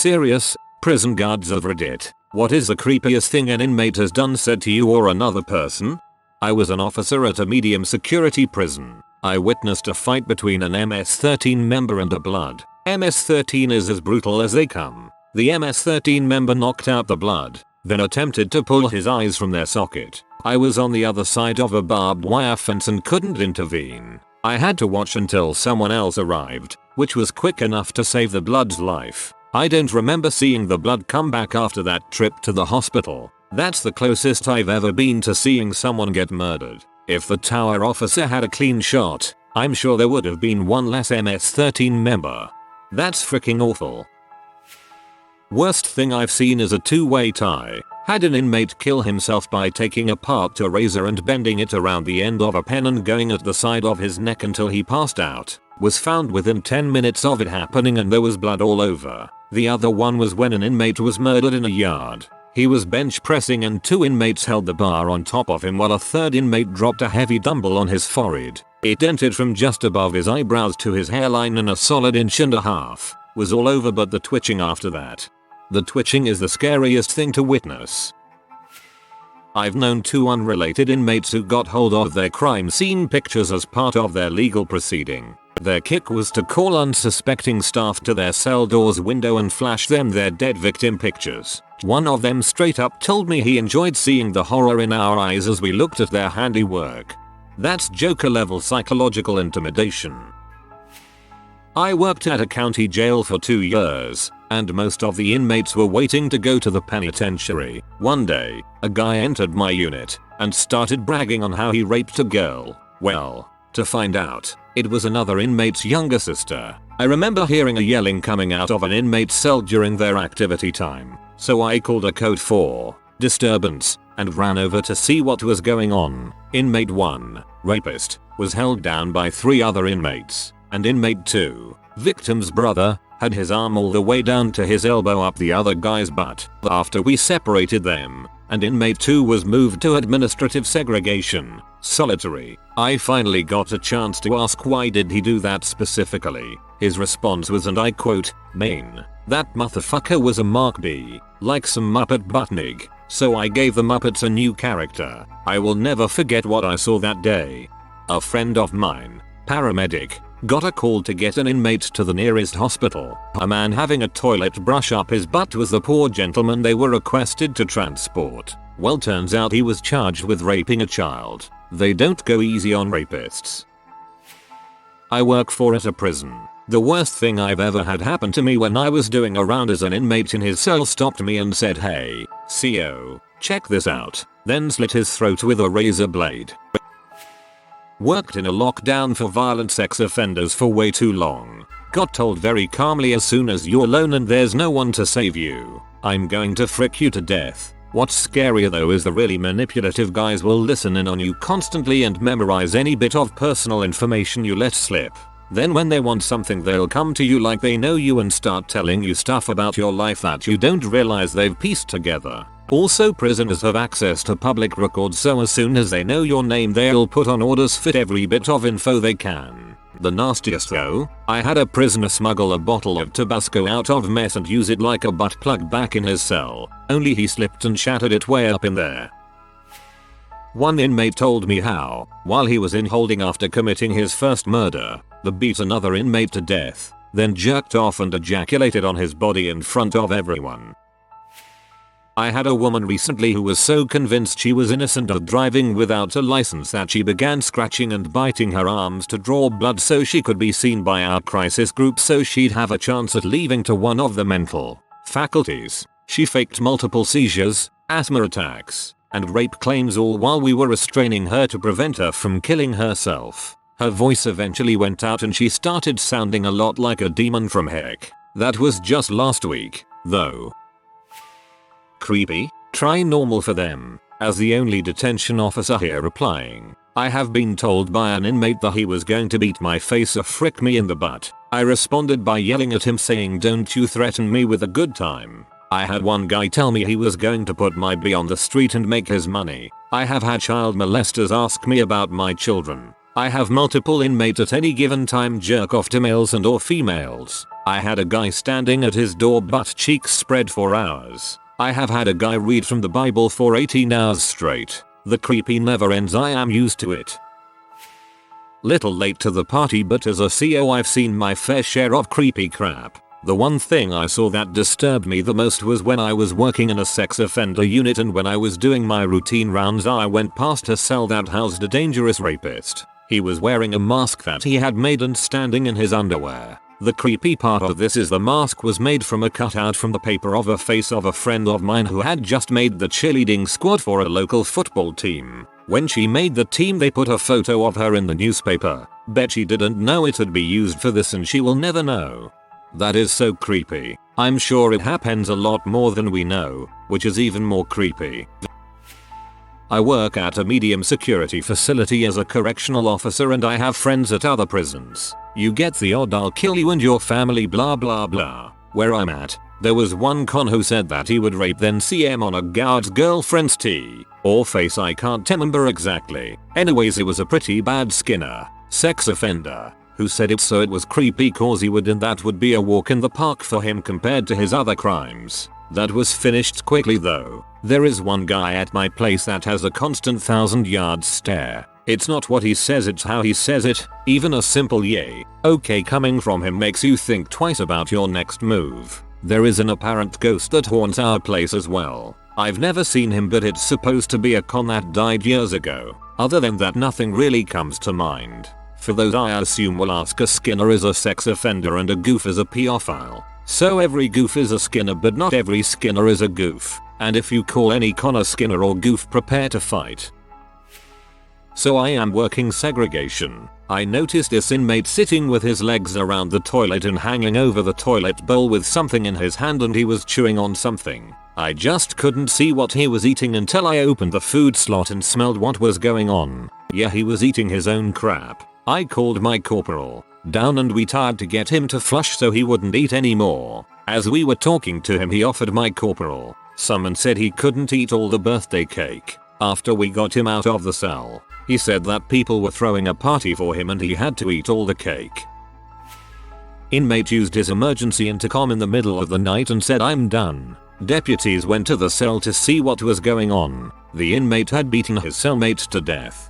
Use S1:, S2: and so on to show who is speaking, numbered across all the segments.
S1: Serious, prison guards of Reddit. What is the creepiest thing an inmate has done, said to you or another person? I was an officer at a medium security prison. I witnessed a fight between an MS-13 member and a blood. MS-13 is as brutal as they come. The MS-13 member knocked out the blood, then attempted to pull his eyes from their socket. I was on the other side of a barbed wire fence and couldn't intervene. I had to watch until someone else arrived, which was quick enough to save the blood's life. I don't remember seeing the blood come back after that trip to the hospital. That's the closest I've ever been to seeing someone get murdered. If the tower officer had a clean shot, I'm sure there would have been one less MS-13 member. That's freaking awful. Worst thing I've seen is a two-way tie. Had an inmate kill himself by taking apart a razor and bending it around the end of a pen and going at the side of his neck until he passed out. Was found within 10 minutes of it happening and there was blood all over. The other one was when an inmate was murdered in a yard. He was bench pressing and 2 inmates held the bar on top of him while a 3rd inmate dropped a heavy dumbbell on his forehead. It dented from just above his eyebrows to his hairline in a solid 1.5 inches. Was all over but the twitching after that. The twitching is the scariest thing to witness. I've known 2 unrelated inmates who got hold of their crime scene pictures as part of their legal proceeding. Their kick was to call unsuspecting staff to their cell door's window and flash them their dead victim pictures. One of them straight up told me he enjoyed seeing the horror in our eyes as we looked at their handiwork. That's Joker level psychological intimidation. I worked at a county jail for 2 years, and most of the inmates were waiting to go to the penitentiary. One day, a guy entered my unit and started bragging on how he raped a girl. Well, to find out, it was another inmate's younger sister. I remember hearing a yelling coming out of an inmate's cell during their activity time, so I called a code for disturbance and ran over to see what was going on. Inmate 1, rapist, was held down by 3 other inmates, and inmate 2, victim's brother, had his arm all the way down to his elbow up the other guy's butt. After we separated them, and inmate 2 was moved to administrative segregation, solitary, I finally got a chance to ask why did he do that specifically. His response was, and I quote, "Main, that motherfucker was a Mark B, like some Muppet Buttnig, so I gave the Muppets a new character." I will never forget what I saw that day. A friend of mine, paramedic, got a call to get an inmate to the nearest hospital. A man having a toilet brush up his butt was the poor gentleman they were requested to transport. Well, turns out he was charged with raping a child. They don't go easy on rapists. I work at a prison. The worst thing I've ever had happen to me when I was doing a round as an inmate in his cell stopped me and said, "Hey, CO, check this out," then slit his throat with a razor blade. Worked in a lockdown for violent sex offenders for way too long. Got told very calmly, as soon as you're alone and there's no one to save you, "I'm going to frick you to death." What's scarier though is the really manipulative guys will listen in on you constantly and memorize any bit of personal information you let slip. Then when they want something they'll come to you like they know you and start telling you stuff about your life that you don't realize they've pieced together. Also, prisoners have access to public records, so as soon as they know your name they'll put on orders fit every bit of info they can. The nastiest though, I had a prisoner smuggle a bottle of Tabasco out of mess and use it like a butt plug back in his cell, only he slipped and shattered it way up in there. One inmate told me how, while he was in holding after committing his first murder, he beat another inmate to death, then jerked off and ejaculated on his body in front of everyone. I had a woman recently who was so convinced she was innocent of driving without a license that she began scratching and biting her arms to draw blood so she could be seen by our crisis group so she'd have a chance at leaving to one of the mental faculties. She faked multiple seizures, asthma attacks, and rape claims, all while we were restraining her to prevent her from killing herself. Her voice eventually went out and she started sounding a lot like a demon from heck. That was just last week, though. Creepy? Try normal for them. As the only detention officer here replying, I have been told by an inmate that he was going to beat my face or frick me in the butt. I responded by yelling at him saying, "Don't you threaten me with a good time." I had one guy tell me he was going to put my B on the street and make his money. I have had child molesters ask me about my children. I have multiple inmates at any given time jerk off to males and or females. I had a guy standing at his door butt cheeks spread for hours. I have had a guy read from the Bible for 18 hours straight. The creepy never ends. I am used to it. Little late to the party, but as a CO I've seen my fair share of creepy crap. The one thing I saw that disturbed me the most was when I was working in a sex offender unit, and when I was doing my routine rounds I went past a cell that housed a dangerous rapist. He was wearing a mask that he had made and standing in his underwear. The creepy part of this is the mask was made from a cutout from the paper of a face of a friend of mine who had just made the cheerleading squad for a local football team. When she made the team they put a photo of her in the newspaper. Bet she didn't know it would be used for this, and she will never know. That is so creepy. I'm sure it happens a lot more than we know, which is even more creepy. I work at a medium security facility as a correctional officer, and I have friends at other prisons. You get the odd "I'll kill you and your family" blah blah blah. Where I'm at, there was one con who said that he would rape then CM on a guard's girlfriend's T or face, I can't remember exactly. Anyways, it was a pretty bad skinner, sex offender, who said it, so it was creepy cause he would, and that would be a walk in the park for him compared to his other crimes. That was finished quickly though. There is one guy at my place that has a constant 1,000-yard stare. It's not what he says, it's how he says it. Even a simple "yay, okay" coming from him makes you think twice about your next move. There is an apparent ghost that haunts our place as well. I've never seen him, but it's supposed to be a con that died years ago. Other than that, nothing really comes to mind. For those I assume will ask, a skinner is a sex offender and a goof is a pedophile. So every goof is a skinner, but not every skinner is a goof. And if you call any con a skinner or goof, prepare to fight. So I am working segregation. I noticed this inmate sitting with his legs around the toilet and hanging over the toilet bowl with something in his hand, and he was chewing on something. I just couldn't see what he was eating until I opened the food slot and smelled what was going on. Yeah, he was eating his own crap. I called my corporal down and we tried to get him to flush so he wouldn't eat anymore. As we were talking to him, he offered my corporal some and said he couldn't eat all the birthday cake. After we got him out of the cell, he said that people were throwing a party for him and he had to eat all the cake. Inmate used his emergency intercom in the middle of the night and said, "I'm done." Deputies went to the cell to see what was going on. The inmate had beaten his cellmate to death.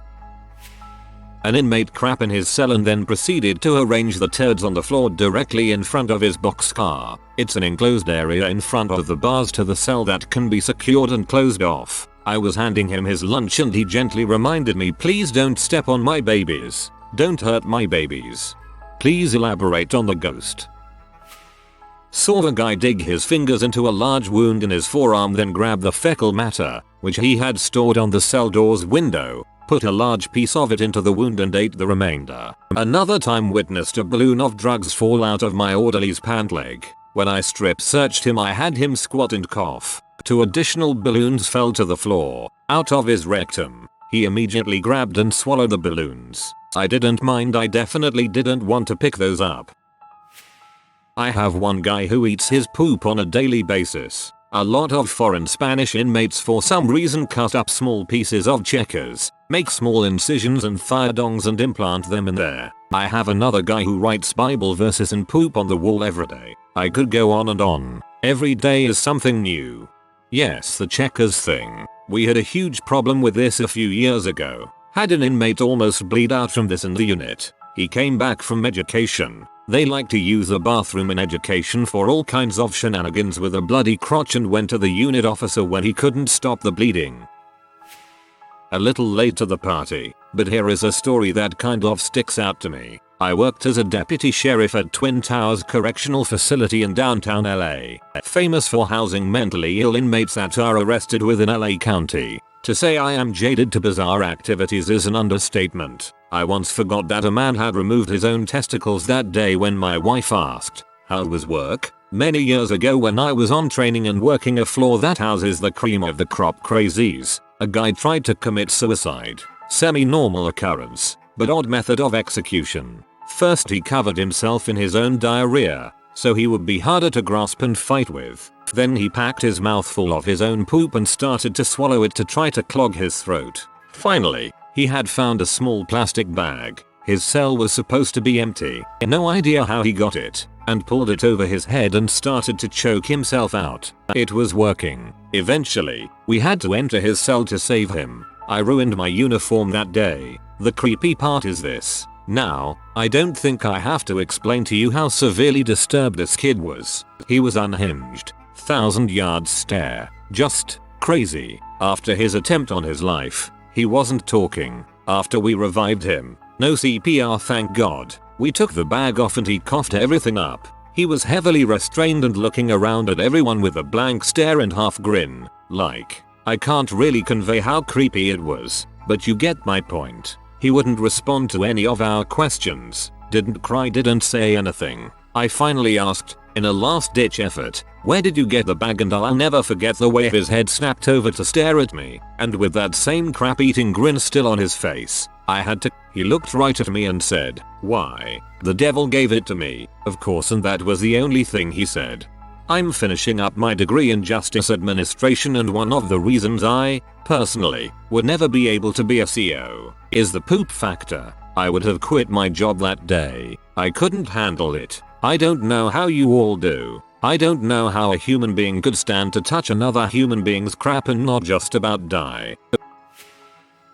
S1: An inmate crapped in his cell and then proceeded to arrange the turds on the floor directly in front of his boxcar. It's an enclosed area in front of the bars to the cell that can be secured and closed off. I was handing him his lunch and he gently reminded me, "Please don't step on my babies. Don't hurt my babies." Please elaborate on the ghost. Saw a guy dig his fingers into a large wound in his forearm, then grab the fecal matter, which he had stored on the cell door's window, put a large piece of it into the wound and ate the remainder. Another time witnessed a balloon of drugs fall out of my orderly's pant leg. When I strip searched him, I had him squat and cough. 2 additional balloons fell to the floor, out of his rectum. He immediately grabbed and swallowed the balloons. I didn't mind, I definitely didn't want to pick those up. I have one guy who eats his poop on a daily basis. A lot of foreign Spanish inmates for some reason cut up small pieces of checkers, make small incisions and fire dongs and implant them in there. I have another guy who writes Bible verses and poop on the wall every day. I could go on and on. Every day is something new. Yes, the checkers thing. We had a huge problem with this a few years ago. Had an inmate almost bleed out from this in the unit. He came back from education. They like to use the bathroom in education for all kinds of shenanigans with a bloody crotch, and went to the unit officer when he couldn't stop the bleeding. A little late to the party, but here is a story that kind of sticks out to me. I worked as a deputy sheriff at Twin Towers Correctional Facility in downtown LA, famous for housing mentally ill inmates that are arrested within LA County. To say I am jaded to bizarre activities is an understatement. I once forgot that a man had removed his own testicles that day when my wife asked, "How was work?" Many years ago when I was on training and working a floor that houses the cream of the crop crazies, a guy tried to commit suicide. Semi-normal occurrence, but odd method of execution. First he covered himself in his own diarrhea, so he would be harder to grasp and fight with. Then he packed his mouth full of his own poop and started to swallow it to try to clog his throat. Finally, He had found a small plastic bag. His cell was supposed to be empty. No idea how he got it, and pulled it over his head and started to choke himself out. It was working. Eventually, we had to enter his cell to save him. I ruined my uniform that day. The creepy part is this. Now, I don't think I have to explain to you how severely disturbed this kid was. He was unhinged. 1,000-yard stare. Just crazy. After his attempt on his life, he wasn't talking. After we revived him, no CPR thank God. We took the bag off and he coughed everything up. He was heavily restrained and looking around at everyone with a blank stare and half grin. Like, I can't really convey how creepy it was, but you get my point. He wouldn't respond to any of our questions, didn't cry, didn't say anything. I finally asked, in a last-ditch effort, where did you get the bag, and I'll never forget the way his head snapped over to stare at me, and with that same crap-eating grin still on his face, I had to. He looked right at me and said, "Why? The devil gave it to me, of course," and that was the only thing he said. I'm finishing up my degree in justice administration, and one of the reasons I, personally, would never be able to be a CO is the poop factor. I would have quit my job that day. I couldn't handle it. I don't know how you all do. I don't know how a human being could stand to touch another human being's crap and not just about die.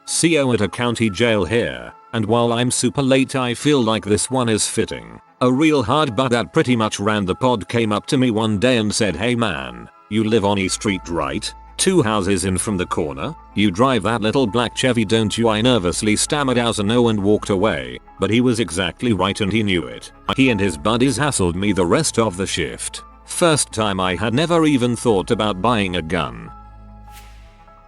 S1: CO at a county jail here, and while I'm super late, I feel like this one is fitting. A real hard butt that pretty much ran the pod came up to me one day and said, "Hey man, you live on E Street, right? 2 houses in from the corner? You drive that little black Chevy, don't you?" I nervously stammered out a no and walked away, but he was exactly right and he knew it. He and his buddies hassled me the rest of the shift. First time I had never even thought about buying a gun.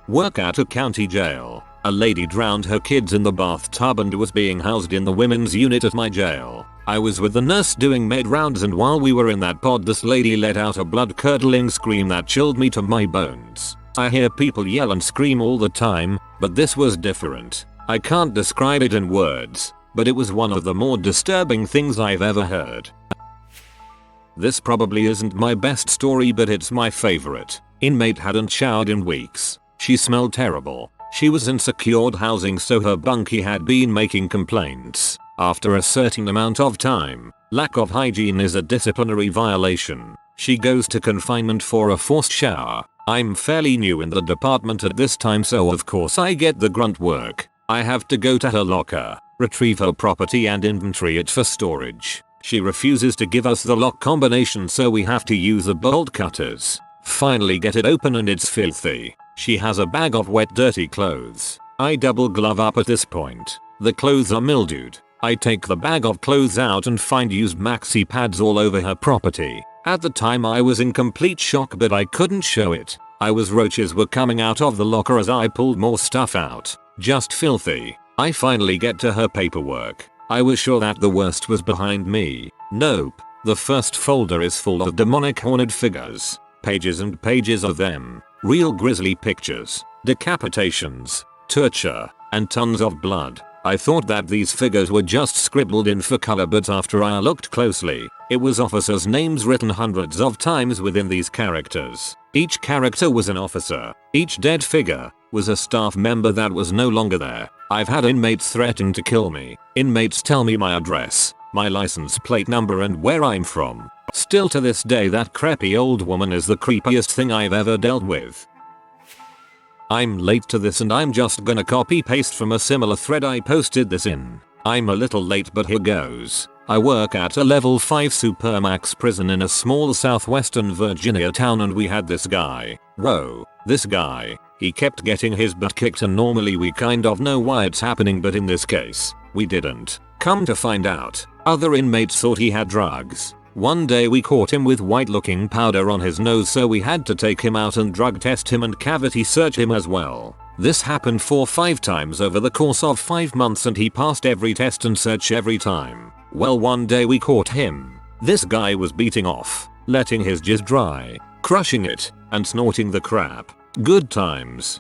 S1: Work at a county jail. A lady drowned her kids in the bathtub and was being housed in the women's unit at my jail. I was with the nurse doing med rounds, and while we were in that pod, this lady let out a blood-curdling scream that chilled me to my bones. I hear people yell and scream all the time, but this was different. I can't describe it in words, but it was one of the more disturbing things I've ever heard. This probably isn't my best story, but it's my favorite. Inmate hadn't showered in weeks. She smelled terrible. She was in secured housing, so her bunkie had been making complaints. After a certain amount of time, lack of hygiene is a disciplinary violation. She goes to confinement for a forced shower. I'm fairly new in the department at this time, so of course I get the grunt work. I have to go to her locker, retrieve her property and inventory it for storage. She refuses to give us the lock combination, so we have to use the bolt cutters. Finally get it open and it's filthy. She has a bag of wet, dirty clothes. I double glove up at this point. The clothes are mildewed. I take the bag of clothes out and find used maxi pads all over her property. At the time I was in complete shock, but I couldn't show it. Roaches were coming out of the locker as I pulled more stuff out. Just filthy. I finally get to her paperwork. I was sure that the worst was behind me. Nope. The first folder is full of demonic horned figures. Pages and pages of them. Real grisly pictures, decapitations, torture, and tons of blood. I thought that these figures were just scribbled in for color, but after I looked closely, it was officers' names written hundreds of times within these characters. Each character was an officer. Each dead figure was a staff member that was no longer there. I've had inmates threaten to kill me. Inmates tell me my address, my license plate number, and where I'm from. Still to this day, that crappy old woman is the creepiest thing I've ever dealt with. I'm late to this and I'm just gonna copy paste from a similar thread I posted this in. I'm a little late, but here goes. I work at a level 5 supermax prison in a small southwestern Virginia town, and we had this guy. This guy. He kept getting his butt kicked, and normally we kind of know why it's happening, but in this case, we didn't. Come to find out, other inmates thought he had drugs. One day we caught him with white-looking powder on his nose, so we had to take him out and drug test him and cavity search him as well. This happened 4 or 5 times over the course of 5 months, and he passed every test and search every time. Well, one day we caught him. This guy was beating off, letting his jizz dry, crushing it, and snorting the crap. Good times.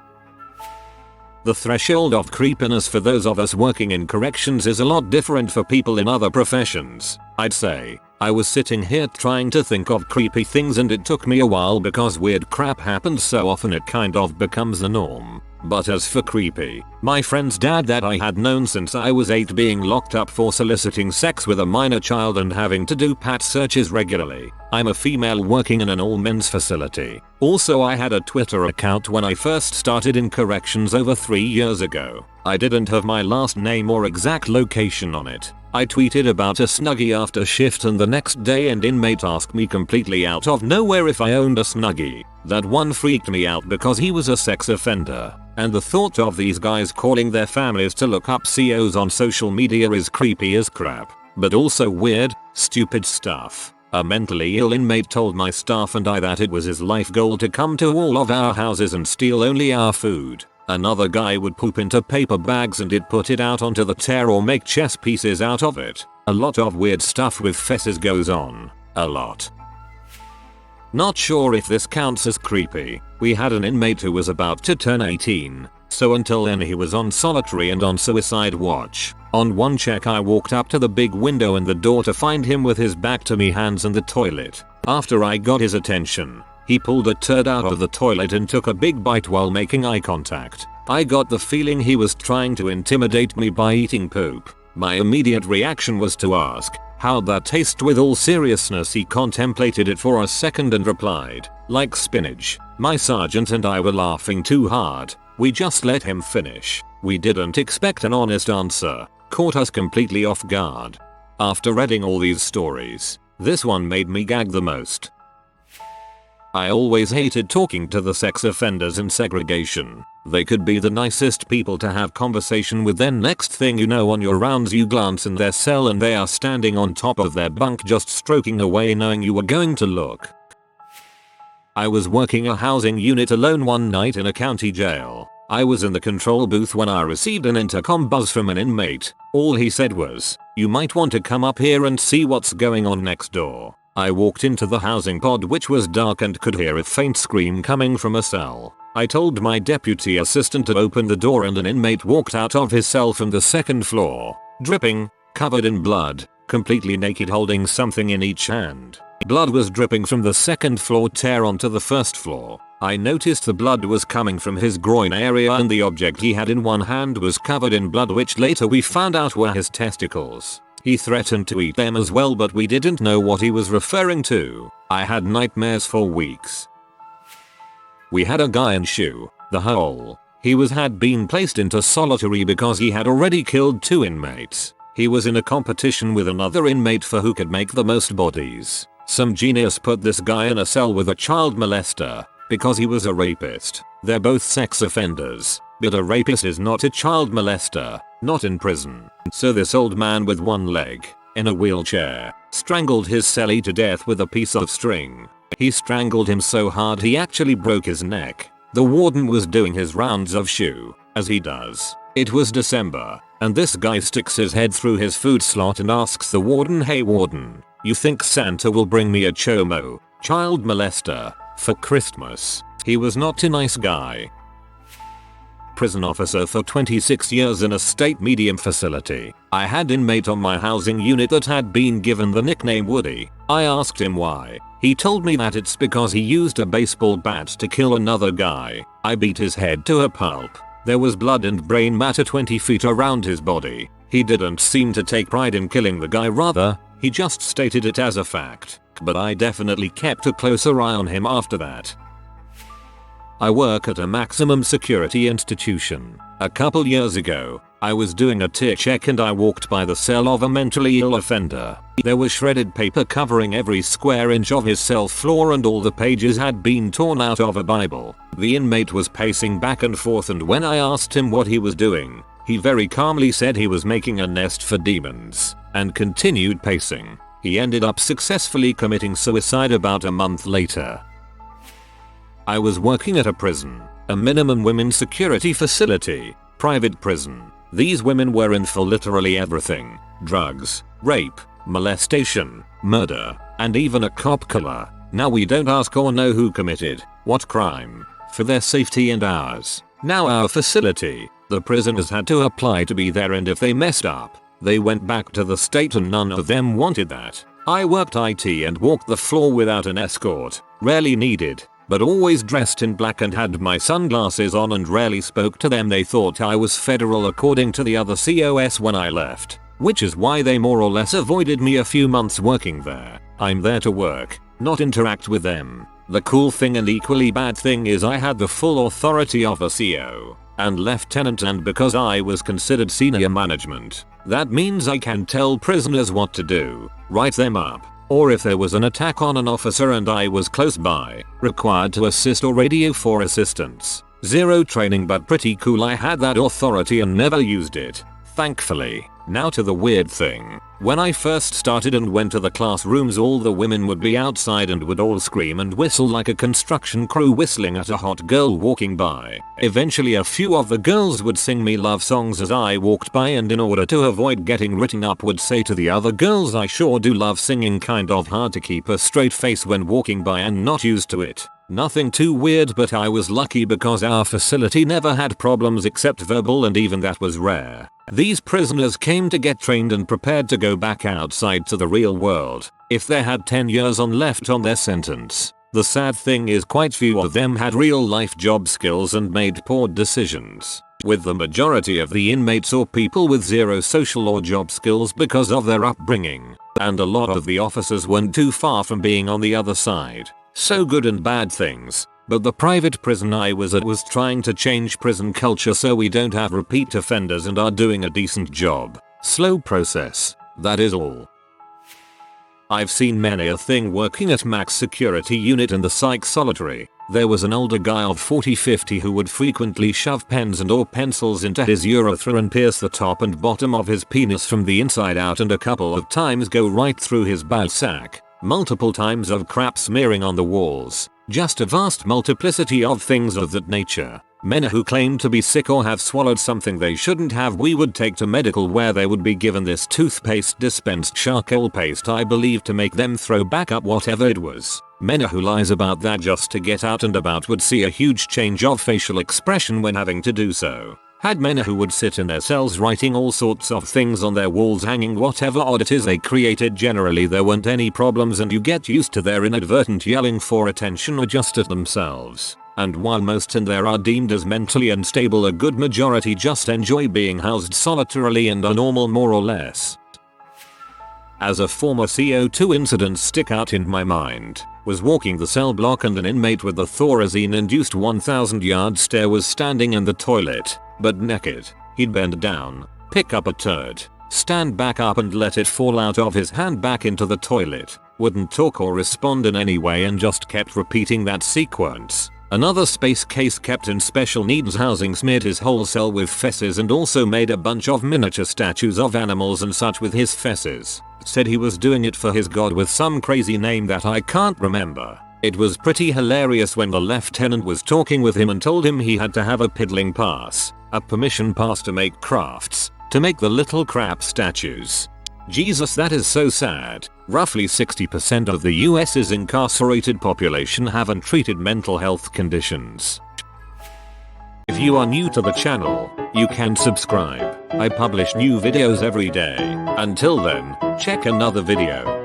S1: The threshold of creepiness for those of us working in corrections is a lot different for people in other professions. I'd say I was sitting here trying to think of creepy things and it took me a while because weird crap happens so often it kind of becomes the norm. But as for creepy, my friend's dad that I had known since I was 8 being locked up for soliciting sex with a minor child and having to do pat searches regularly. I'm a female working in an all-men's facility. Also I had a Twitter account when I first started in corrections over 3 years ago. I didn't have my last name or exact location on it. I tweeted about a snuggie after shift and the next day an inmate asked me completely out of nowhere if I owned a snuggie. That one freaked me out because he was a sex offender. And the thought of these guys calling their families to look up COs on social media is creepy as crap. But also weird, stupid stuff. A mentally ill inmate told my staff and I that it was his life goal to come to all of our houses and steal only our food. Another guy would poop into paper bags and he'd put it out onto the tear or make chess pieces out of it. A lot of weird stuff with feces goes on. A lot. Not sure if this counts as creepy. We had an inmate who was about to turn 18, so until then he was on solitary and on suicide watch. On one check I walked up to the big window in the door to find him with his back to me, hands in the toilet. After I got his attention, he pulled a turd out of the toilet and took a big bite while making eye contact. I got the feeling he was trying to intimidate me by eating poop. My immediate reaction was to ask, "How'd that taste?" With all seriousness he contemplated it for a second and replied, "Like spinach." My sergeant and I were laughing too hard. We just let him finish. We didn't expect an honest answer. Caught us completely off guard. After reading all these stories, this one made me gag the most. I always hated talking to the sex offenders in segregation. They could be the nicest people to have conversation with, then next thing you know on your rounds you glance in their cell and they are standing on top of their bunk just stroking away knowing you were going to look. I was working a housing unit alone one night in a county jail. I was in the control booth when I received an intercom buzz from an inmate. All he said was, "You might want to come up here and see what's going on next door." I walked into the housing pod, which was dark, and could hear a faint scream coming from a cell. I told my deputy assistant to open the door and an inmate walked out of his cell from the second floor, dripping, covered in blood, completely naked, holding something in each hand. Blood was dripping from the second floor tear onto the first floor. I noticed the blood was coming from his groin area and the object he had in one hand was covered in blood, which later we found out were his testicles. He threatened to eat them as well, but we didn't know what he was referring to. I had nightmares for weeks. We had a guy in SHU, the hole. He had been placed into solitary because he had already killed 2 inmates. He was in a competition with another inmate for who could make the most bodies. Some genius put this guy in a cell with a child molester because he was a rapist. They're both sex offenders, but a rapist is not a child molester, not in prison. So this old man with one leg, in a wheelchair, strangled his cellie to death with a piece of string. He strangled him so hard he actually broke his neck. The warden was doing his rounds of SHU, as he does. It was December, and this guy sticks his head through his food slot and asks the warden, "Hey warden, you think Santa will bring me a chomo, child molester, for Christmas?" He was not a nice guy. Prison officer for 26 years in a state medium facility. I had inmate on my housing unit that had been given the nickname Woody. I asked him why. He told me that it's because he used a baseball bat to kill another guy. I beat his head to a pulp. There was blood and brain matter 20 feet around his body. He didn't seem to take pride in killing the guy, rather, he just stated it as a fact. But I definitely kept a closer eye on him after that. I work at a maximum security institution. A couple years ago, I was doing a tier check and I walked by the cell of a mentally ill offender. There was shredded paper covering every square inch of his cell floor and all the pages had been torn out of a Bible. The inmate was pacing back and forth, and when I asked him what he was doing, he very calmly said he was making a nest for demons, and continued pacing. He ended up successfully committing suicide about a month later. I was working at a prison, a minimum women's security facility, private prison. These women were in for literally everything: drugs, rape, molestation, murder, and even a cop killer. Now we don't ask or know who committed what crime, for their safety and ours. Now our facility, the prisoners had to apply to be there, and if they messed up, they went back to the state, and none of them wanted that. I worked IT and walked the floor without an escort, rarely needed, but always dressed in black and had my sunglasses on and rarely spoke to them. They thought I was federal according to the other COS when I left, which is why they more or less avoided me a few months working there. I'm there to work, not interact with them. The cool thing and equally bad thing is I had the full authority of a CO and lieutenant, and because I was considered senior management, that means I can tell prisoners what to do, write them up, or if there was an attack on an officer and I was close by, required to assist or radio for assistance. Zero training, but pretty cool. I had that authority and never used it, thankfully. Now to the weird thing. When I first started and went to the classrooms, all the women would be outside and would all scream and whistle like a construction crew whistling at a hot girl walking by. Eventually a few of the girls would sing me love songs as I walked by, and in order to avoid getting written up would say to the other girls, I sure do love singing. Kind of hard to keep a straight face when walking by and not used to it. Nothing too weird, but I was lucky because our facility never had problems except verbal, and even that was rare. These prisoners came to get trained and prepared to go back outside to the real world if they had 10 years on left on their sentence. The sad thing is quite few of them had real life job skills and made poor decisions, with the majority of the inmates or people with zero social or job skills because of their upbringing, and a lot of the officers weren't too far from being on the other side. So good and bad things. But the private prison I was at was trying to change prison culture so we don't have repeat offenders and are doing a decent job. Slow process, that is all. I've seen many a thing working at max security unit in the psych solitary. There was an older guy of 40-50 who would frequently shove pens and or pencils into his urethra and pierce the top and bottom of his penis from the inside out, and a couple of times go right through his ball sack. Multiple times of crap smearing on the walls. Just a vast multiplicity of things of that nature. Men who claim to be sick or have swallowed something they shouldn't have we would take to medical, where they would be given this toothpaste dispensed charcoal paste, I believe, to make them throw back up whatever it was. Men who lies about that just to get out and about would see a huge change of facial expression when having to do so. Had men who would sit in their cells writing all sorts of things on their walls, hanging whatever oddities they created. Generally there weren't any problems and you get used to their inadvertent yelling for attention or just at themselves. And while most in there are deemed as mentally unstable, a good majority just enjoy being housed solitarily and are normal more or less. As a former CO2 incidents stick out in my mind was walking the cell block and an inmate with the Thorazine induced 1000 yard stare was standing in the toilet, but naked. He'd bend down, pick up a turd, stand back up and let it fall out of his hand back into the toilet, wouldn't talk or respond in any way and just kept repeating that sequence. Another space case kept in special needs housing smeared his whole cell with feces and also made a bunch of miniature statues of animals and such with his feces. Said he was doing it for his god with some crazy name that I can't remember. It was pretty hilarious when the lieutenant was talking with him and told him he had to have a piddling pass, a permission pass to make crafts, to make the little crap statues. Jesus, that is so sad. Roughly 60% of the US's incarcerated population have untreated mental health conditions. If you are new to the channel, you can subscribe. I publish new videos every day. Until then, check another video.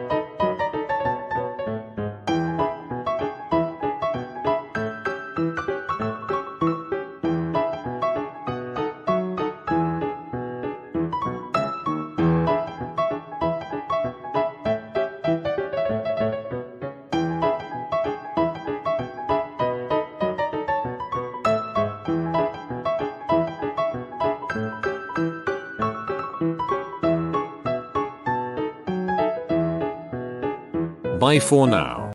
S1: Bye for now.